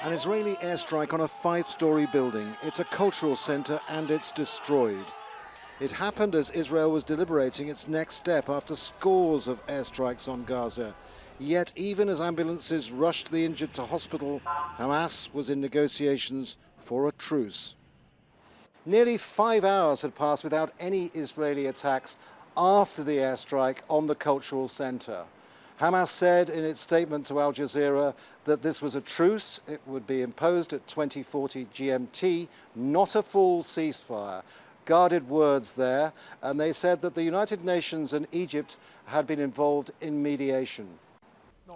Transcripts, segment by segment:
An Israeli airstrike on a 5-story building. It's a cultural center and it's destroyed. It happened as Israel was deliberating its next step after scores of airstrikes on Gaza. Yet even as ambulances rushed the injured to hospital, Hamas was in negotiations for a truce. Nearly 5 hours had passed without any Israeli attacks after the airstrike on the cultural center. Hamas said in its statement to Al Jazeera that this was a truce. It would be imposed at 2040 GMT, not a full ceasefire. Guarded words there, and they said that the United Nations and Egypt had been involved in mediation.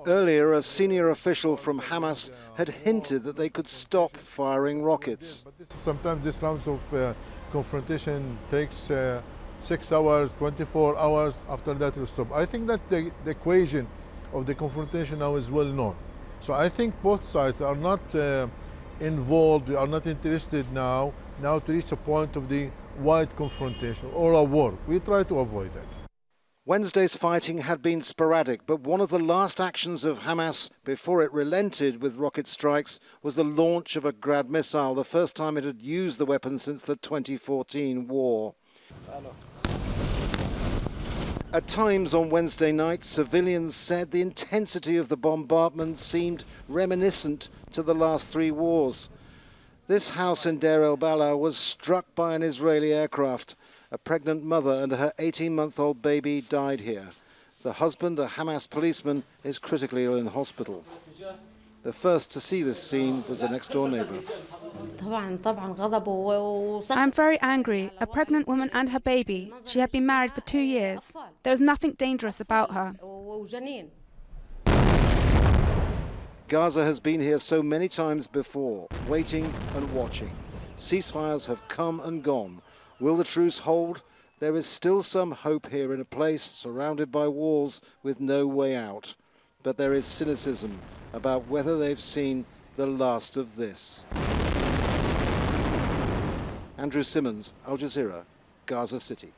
Earlier, a senior official from Hamas had hinted that they could stop firing rockets. Sometimes this rounds of confrontation takes 6 hours, 24 hours, after that will stop. I think that the equation of the confrontation now is well known. So I think both sides are not involved, are not interested now to reach a point of the wide confrontation or a war. We try to avoid that. Wednesday's fighting had been sporadic, but one of the last actions of Hamas before it relented with rocket strikes was the launch of a Grad missile, the first time it had used the weapon since the 2014 war. At times on Wednesday night, civilians said the intensity of the bombardment seemed reminiscent to the last 3 wars. This house in Deir el-Balah was struck by an Israeli aircraft. A pregnant mother and her 18-month-old baby died here. The husband, a Hamas policeman, is critically ill in hospital. The first to see this scene was the next-door neighbor. I'm very angry. A pregnant woman and her baby. She had been married for 2 years. There was nothing dangerous about her. Gaza has been here so many times before, waiting and watching. Ceasefires have come and gone. Will the truce hold? There is still some hope here in a place surrounded by walls with no way out. But there is cynicism about whether they've seen the last of this. Andrew Simmons, Al Jazeera, Gaza City.